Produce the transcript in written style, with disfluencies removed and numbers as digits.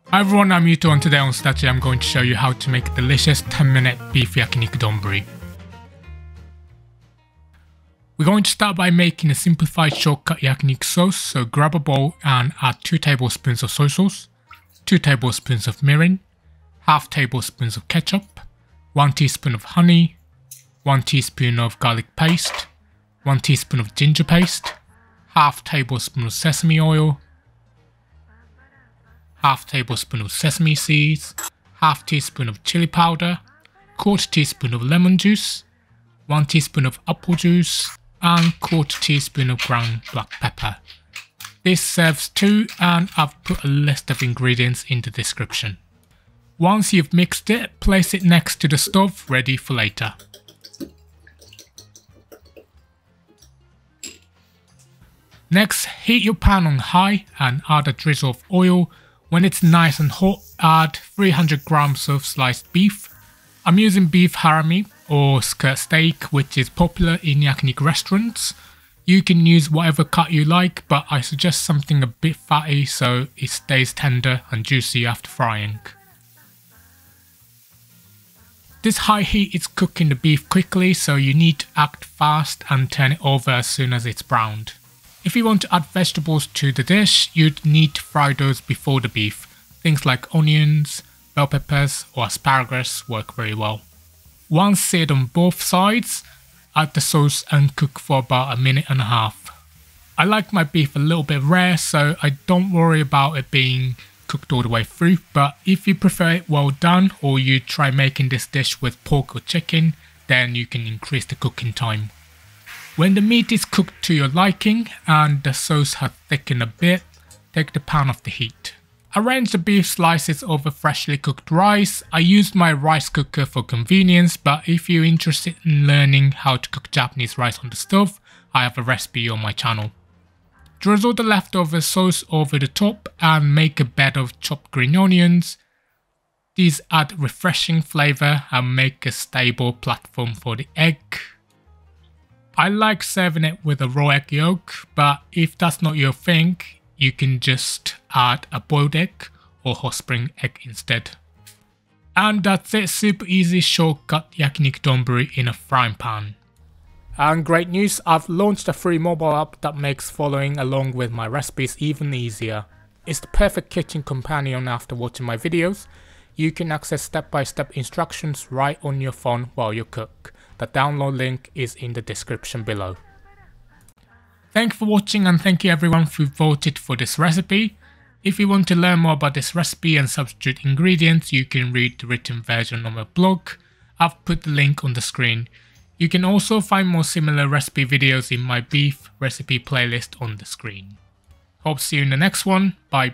Hi everyone, I'm Yuto and today on Saturday I'm going to show you how to make a delicious 10-minute beef yakiniku donburi. We're going to start by making a simplified shortcut yakiniku sauce, so grab a bowl and add 2 tablespoons of soy sauce, 2 tablespoons of mirin, half tablespoons of ketchup, 1 teaspoon of honey, 1 teaspoon of garlic paste, 1 teaspoon of ginger paste, half tablespoon of sesame oil, half tablespoon of sesame seeds, half teaspoon of chili powder, quarter teaspoon of lemon juice, 1 teaspoon of apple juice, and quarter teaspoon of ground black pepper. This serves 2 and I've put a list of ingredients in the description. Once you've mixed it, place it next to the stove ready for later. Next, heat your pan on high and add a drizzle of oil. When it's nice and hot, add 300 grams of sliced beef. I'm using beef harami or skirt steak, which is popular in yakiniku restaurants. You can use whatever cut you like, but I suggest something a bit fatty so it stays tender and juicy after frying. This high heat is cooking the beef quickly, so you need to act fast and turn it over as soon as it's browned. If you want to add vegetables to the dish, you'd need to fry those before the beef. Things like onions, bell peppers or asparagus work very well. Once seared on both sides, add the sauce and cook for about a minute and a half. I like my beef a little bit rare, so I don't worry about it being cooked all the way through, but if you prefer it well done or you try making this dish with pork or chicken, then you can increase the cooking time. When the meat is cooked to your liking and the sauce has thickened a bit, take the pan off the heat. Arrange the beef slices over freshly cooked rice. I used my rice cooker for convenience, but if you're interested in learning how to cook Japanese rice on the stove, I have a recipe on my channel. Drizzle the leftover sauce over the top and make a bed of chopped green onions. These add refreshing flavour and make a stable platform for the egg. I like serving it with a raw egg yolk, but if that's not your thing, you can just add a boiled egg or hot spring egg instead. And that's it, super easy shortcut yakiniku donburi in a frying pan. And great news, I've launched a free mobile app that makes following along with my recipes even easier. It's the perfect kitchen companion after watching my videos. You can access step-by-step instructions right on your phone while you cook. The download link is in the description below. Thank you for watching and thank you everyone who voted for this recipe. If you want to learn more about this recipe and substitute ingredients, you can read the written version on my blog. I've put the link on the screen. You can also find more similar recipe videos in my beef recipe playlist on the screen. Hope to see you in the next one. Bye.